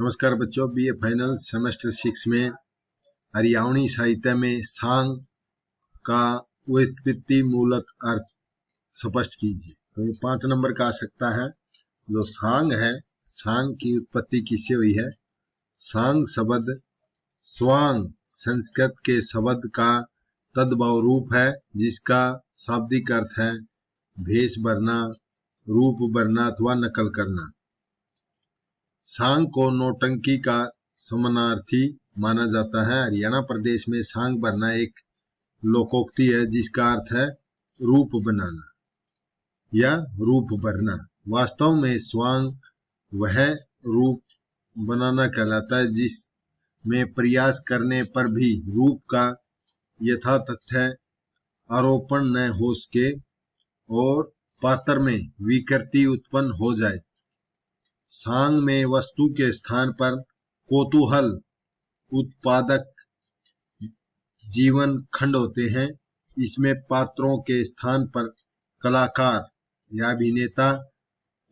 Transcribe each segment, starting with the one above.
नमस्कार बच्चों, BA final semester 6 में हरियाणवी साहित्य में सांग का व्युत्पत्ति मूलक अर्थ स्पष्ट कीजिए। तो ये 5 नंबर का आ सकता है। जो सांग है, सांग की उत्पत्ति किससे हुई है? सांग शब्द स्वांग संस्कृत के शब्द का तद्भव रूप है, जिसका शाब्दिक अर्थ है भेष भरना, रूप भरना अथवा नकल करना। सांग को नौटंकी का समानार्थी माना जाता है। हरियाणा प्रदेश में सांग भरना एक लोकोक्ति है, जिसका अर्थ है रूप बनाना या रूप भरना। वास्तव में स्वांग वह रूप बनाना कहलाता है जिसमें प्रयास करने पर भी रूप का यथातथ्य आरोपण न हो सके और पात्र में विकृति उत्पन्न हो जाए। सांग में वस्तु के स्थान पर कौतूहल उत्पादक जीवन खंड होते हैं। इसमें पात्रों के स्थान पर कलाकार या अभिनेता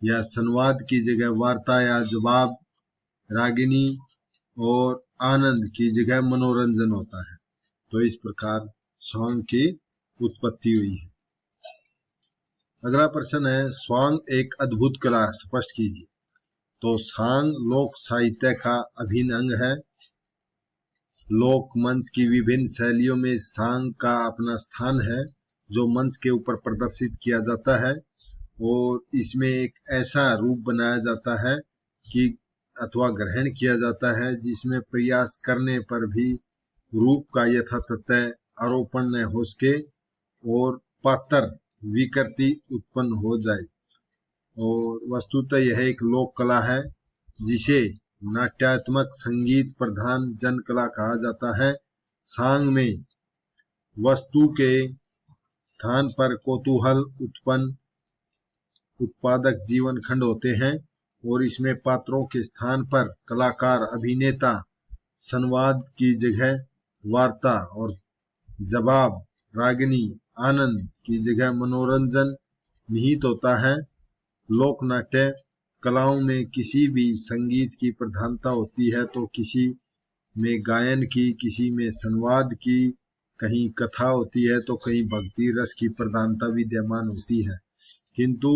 या संवाद की जगह वार्ता या जवाब, रागिनी और आनंद की जगह मनोरंजन होता है। तो इस प्रकार स्वांग की उत्पत्ति हुई है। अगला प्रश्न है, स्वांग एक अद्भुत कला स्पष्ट कीजिए। तो सांग लोक साहित्य का अभिन्न अंग है। लोक मंच की विभिन्न शैलियों में सांग का अपना स्थान है, जो मंच के ऊपर प्रदर्शित किया जाता है और इसमें एक ऐसा रूप बनाया जाता है कि अथवा ग्रहण किया जाता है जिसमें प्रयास करने पर भी रूप का यथातथ्य आरोपण न हो सके और पात्र विकृति उत्पन्न हो जाए। और वस्तुतः यह एक लोक कला है, जिसे नाट्यात्मक संगीत प्रधान जन कला कहा जाता है। सांग में वस्तु के स्थान पर कौतूहल उत्पन्न उत्पादक जीवन खंड होते हैं और इसमें पात्रों के स्थान पर कलाकार, अभिनेता, संवाद की जगह वार्ता और जवाब, रागिनी, आनंद की जगह मनोरंजन निहित होता है। लोक नाट्य कलाओं में किसी भी संगीत की प्रधानता होती है, तो किसी में गायन की, किसी में संवाद की, कहीं कथा होती है तो कहीं भक्ति रस की प्रधानता विद्यमान होती है। किंतु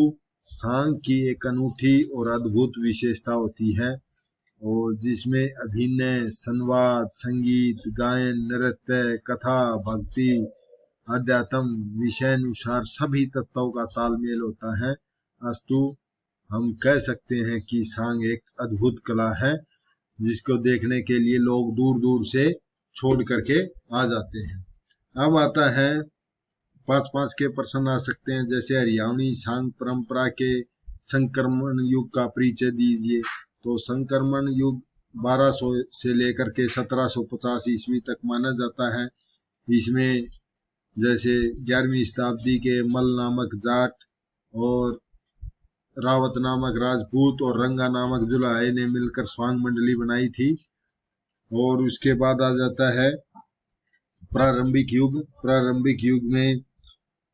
सांग की एक अनूठी और अद्भुत विशेषता होती है और जिसमें अभिनय, संवाद, संगीत, गायन, नृत्य, कथा, भक्ति, अध्यात्म विषयानुसार सभी तत्वों का तालमेल होता है। अस्तु हम कह सकते हैं कि सांग एक अद्भुत कला है, जिसको देखने के लिए लोग दूर दूर से छोड़ करके आ जाते हैं। अब आता है 5-5 के प्रश्न आ सकते हैं, जैसे हरियाणवी सांग परंपरा के संक्रमण युग का परिचय दीजिए। तो संक्रमण युग 1200 से लेकर के 1750 ईस्वी तक माना जाता है। इसमें जैसे 11वीं शताब्दी के मल नामक जाट और रावत नामक राजपूत और रंगा नामक जुलाहे ने मिलकर स्वांग मंडली बनाई थी। और उसके बाद आ जाता है प्रारंभिक युग। प्रारंभिक युग में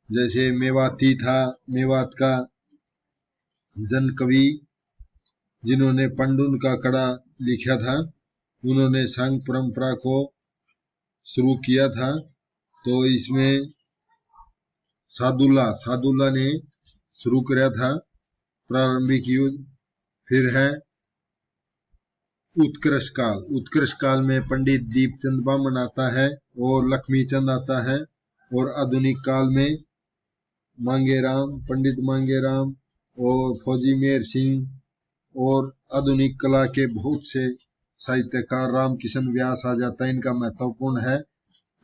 जैसे मेवाती था, मेवात का जन कवि जिन्होंने पंडुन का कड़ा लिखा था, उन्होंने सांग परंपरा को शुरू किया था। तो इसमें सादुल्ला ने शुरू किया था प्रारंभिक युग। फिर है उत्कृष्ट काल। उत्कृष्ट काल में पंडित दीपचंद बामन आता है और लक्ष्मीचंद आता है। और आधुनिक काल में मांगेराम, पंडित मांगेराम और फौजी मेहर सिंह और आधुनिक कला के बहुत से साहित्यकार रामकिशन व्यास आ जाता है। इनका महत्वपूर्ण है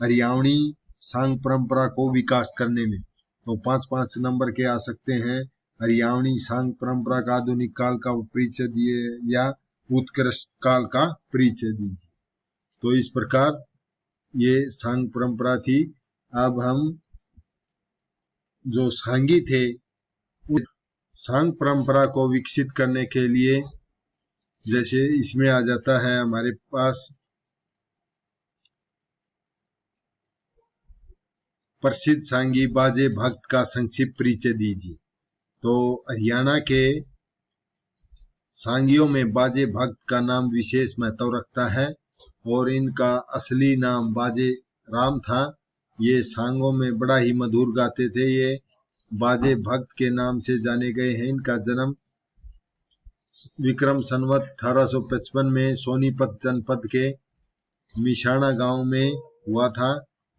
हरियाणवी सांग परंपरा को विकास करने में। तो 5-5 नंबर के आ सकते हैं। हरियाणवी सांग परंपरा का आधुनिक काल का परिचय दिए या उत्कृष्ट काल का परिचय दीजिए। तो इस प्रकार ये सांग परंपरा थी। अब हम जो सांगी थे, उस सांग परंपरा को विकसित करने के लिए जैसे इसमें आ जाता है हमारे पास प्रसिद्ध सांगी बाजे भक्त का संक्षिप्त परिचय दीजिए। तो हरियाणा के सांगियों में बाजे भक्त का नाम विशेष महत्व रखता है और इनका असली नाम बाजे राम था। ये सांगों में बड़ा ही मधुर गाते थे। ये बाजे भक्त के नाम से जाने गए हैं। इनका जन्म विक्रम संवत 1855 में सोनीपत जनपद के मिशाना गांव में हुआ था।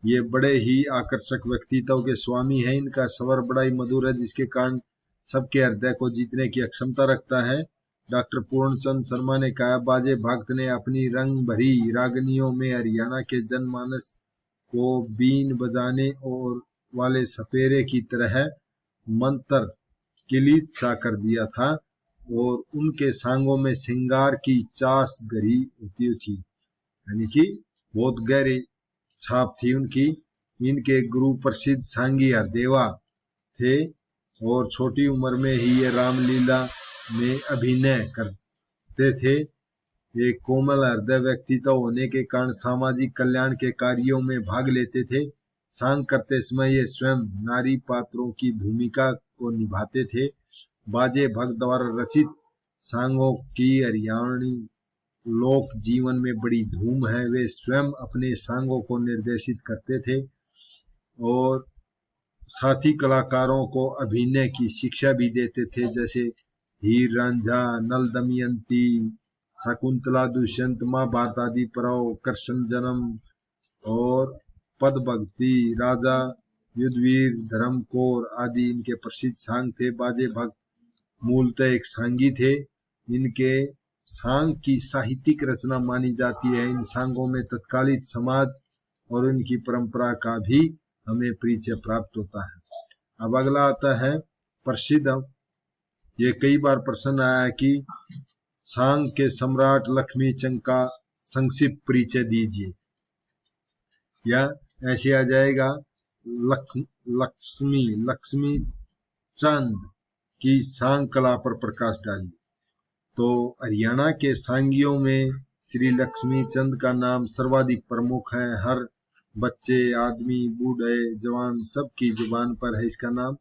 ये बड़े ही आकर्षक व्यक्तित्व के स्वामी हैं। इनका स्वर बड़ा ही मधुर है, जिसके कारण सबके हृदय को जीतने की क्षमता रखता है। डॉक्टर पूर्णचंद शर्मा ने कहा, बाजे भक्त ने अपनी रंग भरी रागनियों में हरियाणा के जनमानस को बीन बजाने और वाले सपेरे की तरह मंत्र किलित सा कर दिया था और उनके सांगों में श्रृंगार की चास गहरी होती थी, यानी कि बहुत गहरी छाप थी उनकी। इनके गुरु प्रसिद्ध सांगी हरदेवा थे और छोटी उम्र में ही ये रामलीला में अभिनय करते थे। एक कोमल हृदय व्यक्तित्व होने के कारण सामाजिक कल्याण के कार्यों में भाग लेते थे। सांग करते समय ये स्वयं नारी पात्रों की भूमिका को निभाते थे। बाजे भक्त द्वारा रचित सांगों की हरियाणवी लोक जीवन में बड़ी धूम है। वे स्वयं अपने सांगों को निर्देशित करते थे और साथी कलाकारों को अभिनय की शिक्षा भी देते थे, जैसे हीर रांझा, नल दमयंती, शकुंतला, दुष्यंत, महाभारत आदि परव, कृष्ण जन्म और पद भक्ति, राजा युद्धवीर, धर्मकोर आदि इनके प्रसिद्ध सांग थे। बाजे भक्त मूलतः एक सांगी थे। इनके सांग की साहित्यिक रचना मानी जाती है। इन सांगों में तत्कालीन समाज और उनकी परंपरा का भी हमें परिचय प्राप्त होता है। अब अगला आता है प्रसिद्ध। ये कई बार प्रश्न आया है कि सांग के सम्राट लक्ष्मीचंद का संक्षिप्त परिचय दीजिए, या ऐसे आ जाएगा लक्ष्मी चंद की सांग कला पर प्रकाश डालिए। तो हरियाणा के सांगियों में श्री लक्ष्मी चंद का नाम सर्वाधिक प्रमुख है। हर बच्चे, आदमी, बूढ़े, जवान सबकी जुबान पर है इसका नाम,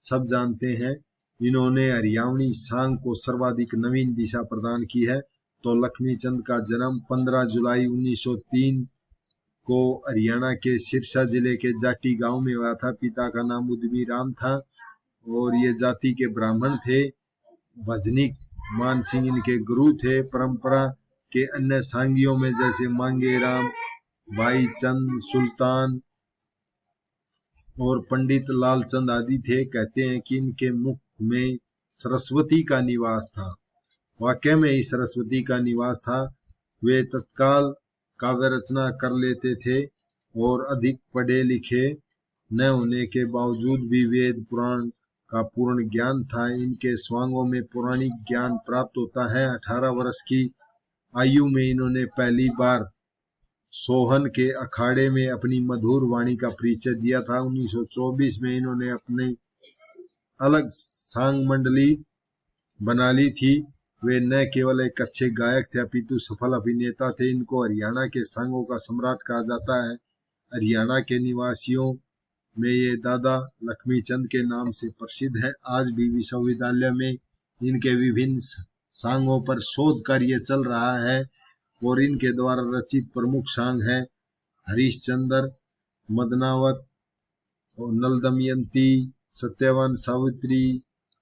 सब जानते हैं। इन्होंने हरियाणवी सांग को सर्वाधिक नवीन दिशा प्रदान की है। तो लक्ष्मी चंद का जन्म 15 जुलाई 1903 को हरियाणा के सिरसा जिले के जाटी गांव में हुआ था। पिता का नाम उद्यमी राम था और ये जाति के ब्राह्मण थे। भजनिक मान सिंह इनके गुरु थे। परंपरा के अन्य सांगियों में जैसे मांगे राम, भाई चंद, सुल्तान और पंडित लालचंद आदि थे। कहते हैं कि इनके मुख में सरस्वती का निवास था। वाकई में ही सरस्वती का निवास था। वे तत्काल काव्य रचना कर लेते थे और अधिक पढ़े लिखे न होने के बावजूद भी वेद पुराण का पूर्ण ज्ञान था। इनके स्वांगों में पौराणिक ज्ञान प्राप्त होता है। 18 वर्ष की आयु में इन्होंने पहली बार सोहन के अखाड़े में अपनी मधुर वाणी का परिचय दिया था। 1924 में इन्होंने अपने अलग सांग मंडली बना ली थी। वे न केवल एक अच्छे गायक थे अपितु सफल अभिनेता थे। इनको हरियाणा के सांगों का सम्राट कहा जाता है। हरियाणा के निवासियों में ये दादा लक्ष्मीचंद के नाम से प्रसिद्ध है। आज भी विश्वविद्यालय में इनके विभिन्न सांगों पर शोध कार्य चल रहा है और इनके द्वारा रचित प्रमुख सांग है हरिश्चंद्र, मदनावत और नल दमयंती, सत्यवान सावित्री,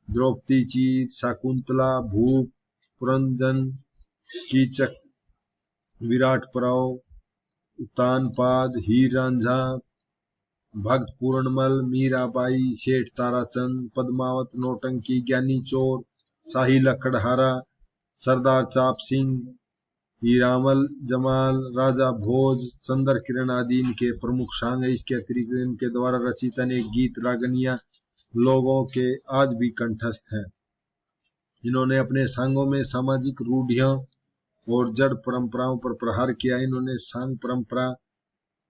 द्रौपदी चीर, शकुंतला, भूप, पुरंजन, कीचक, विराट परव, उतानपाद, हीर रांझा, भक्त पूर्णमल, मीराबाई, सेठ ताराचंद, पद्मावत, नौटंकी, ज्ञानी चोर, शाही लकड़हारा, सरदार चाप सिंह, हीरामल जमाल, राजा भोज, चंद्र किरण आदि इनके प्रमुख सांग है। इसके अतिरिक्त इनके द्वारा रचित अनेक गीत रागनियां लोगों के आज भी कंठस्थ है। इन्होंने अपने सांगों में सामाजिक रूढ़ियों और जड़ परंपराओं पर प्रहार किया। इन्होंने सांग परंपरा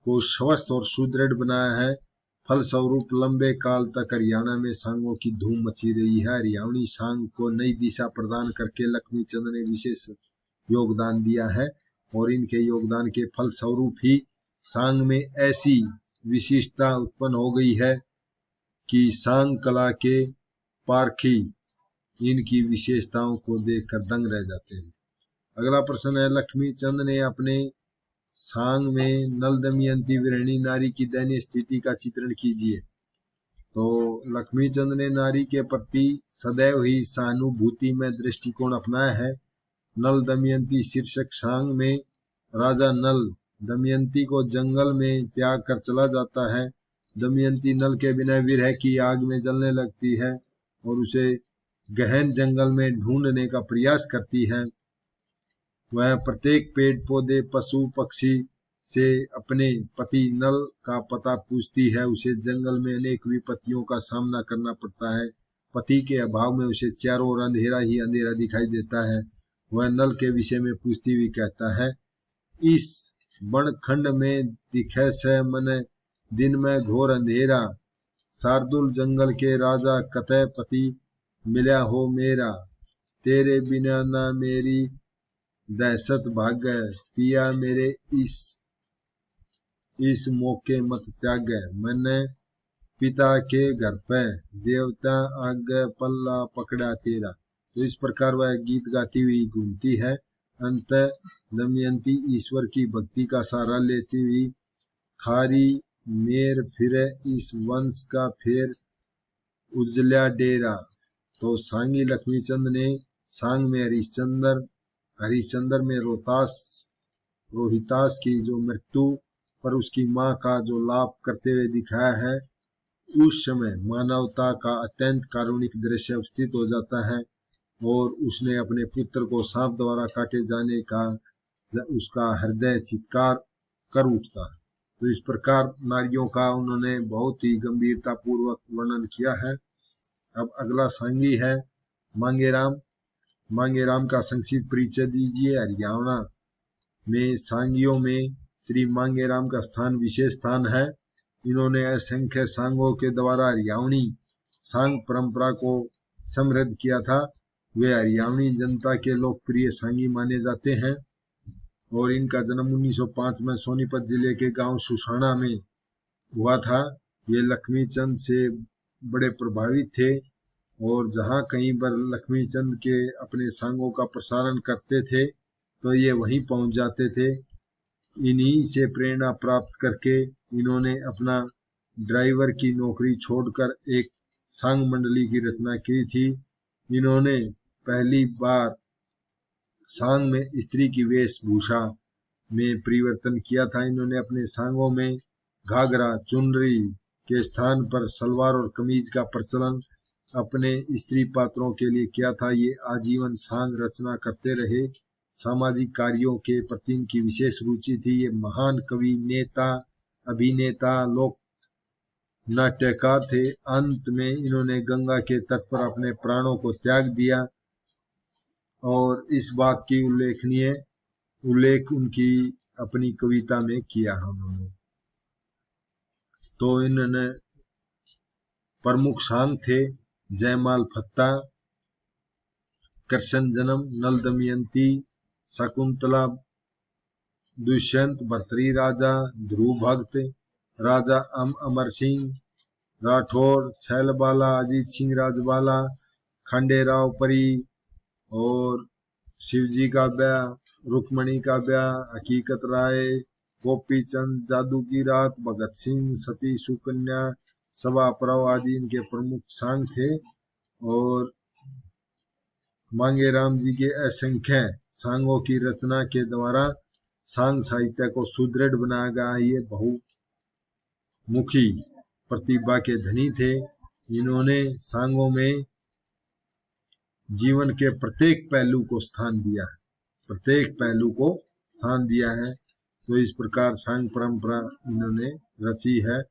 को स्वस्थ और सुदृढ़ बनाया है। फलस्वरूप लंबे काल तक हरियाणा में सांगों की धूम मची रही है। हरियाणवी सांग को नई दिशा प्रदान करके लक्ष्मीचंद ने विशेष योगदान दिया है और इनके योगदान के फलस्वरूप ही सांग में ऐसी विशिष्टता उत्पन्न हो गई है कि सांग कला के पारखी इनकी विशेषताओं को देखकर दंग रह जाते हैं। अगला प्रश्न है, लक्ष्मी चंद ने अपने सांग में नल दमयंती विरहिणी नारी की दयनीय स्थिति का चित्रण कीजिए। तो लक्ष्मी चंद ने नारी के प्रति सदैव ही सहानुभूति में दृष्टिकोण अपनाया है। नल दमयंती शीर्षक सांग में राजा नल दमयंती को जंगल में त्याग कर चला जाता है। दमयंती नल के बिना विरह की आग में जलने लगती है और उसे गहन जंगल में ढूंढने का प्रयास करती है। वह प्रत्येक पेड़ पौधे पशु पक्षी से अपने पति नल का पता पूछती है। उसे जंगल में अनेक विपत्तियों का सामना करना पड़ता है। पति के अभाव में उसे चारों ओर अंधेरा ही अंधेरा दिखाई देता है। वह नल के विषय में पूछती हुई कहता है, इस बनखंड में दिखे से मन दिन में घोर अंधेरा, शार्दुल जंगल के राजा कतः पति मिला हो मेरा, तेरे बिना ना मेरी दहशत भागे, पिया मेरे इस मौके मत त्यागे, मैंने पिता के घर पे देवता आगे पल्ला पकड़ा तेरा। तो इस प्रकार वह गीत गाती हुई घूमती है। अंत दमयंती ईश्वर की भक्ति का सहारा लेती हुई थारी मेर फिरे इस वंश का फेर उजल्या डेरा। तो सांगी लक्ष्मीचंद ने सांग में हरिश्चंद्र में रोहितास की जो मृत्यु पर उसकी मां का जो लाभ करते हुए दिखाया है, उस समय मानवता का अत्यंत कारुणिक दृश्य उपस्थित हो जाता है और उसने अपने पुत्र को सांप द्वारा काटे जाने का उसका हृदय चित्कार कर उठता है। तो इस प्रकार नारियों का उन्होंने बहुत ही गंभीरता पूर्वक वर्णन किया है। अब अगला सांगी है मांगेराम। मांगेराम का संक्षिप्त परिचय दीजिए। हरियाणा में सांगियों में श्री मांगेराम का स्थान विशेष स्थान है। इन्होंने असंख्य सांगों के द्वारा हरियाणवी सांग परंपरा को समृद्ध किया था। वे हरियाणवी जनता के लोकप्रिय सांगी माने जाते हैं और इनका जन्म 1905 में सोनीपत जिले के गांव सुसाना में हुआ था। ये लक्ष्मीचंद से बड़े प्रभावित थे और जहां कहीं पर लक्ष्मीचंद के अपने सांगों का प्रसारण करते थे तो ये वहीं पहुंच जाते थे। इन्हीं से प्रेरणा प्राप्त करके इन्होंने अपना ड्राइवर की नौकरी छोड़कर एक सांग मंडली की रचना की थी। इन्होंने पहली बार सांग में स्त्री की वेशभूषा में परिवर्तन किया था। इन्होंने अपने सांगों में घाघरा चुनरी के स्थान पर सलवार और कमीज का प्रचलन अपने स्त्री पात्रों के लिए किया था। ये आजीवन सांग रचना करते रहे। सामाजिक कार्यों के प्रति इनकी विशेष रुचि थी। ये महान कवि, नेता, अभिनेता, लोक नाट्यकार थे। अंत में इन्होंने गंगा के तट पर अपने प्राणों को त्याग दिया और इस बात की उल्लेख उनकी अपनी कविता में किया उन्होंने। तो इन्होंने प्रमुख सांग थे जयमाल फत्ता, कृष्ण जन्म, नल दमयंती, शकुंतला, दुष्यंत, भर्तृहरि राजा, ध्रुव भक्त, राजा अमर सिंह राठौर, छैलबाला, अजीत सिंह राजबाला, खंडेराव परी और शिवजी का ब्याह, रुक्मणी का ब्याह, हकीकत राय, गोपी चंद, जादू की रात, भगत सिंह, सती सुकन्या, सभा परव आदि इनके प्रमुख सांग थे। और मांगेराम जी के असंख्य सांगों की रचना के द्वारा सांग साहित्य को सुदृढ़ बनाया गया। ये बहुमुखी प्रतिभा के धनी थे। इन्होंने सांगों में जीवन के प्रत्येक पहलू को स्थान दिया है। तो इस प्रकार सांग परंपरा इन्होंने रची है।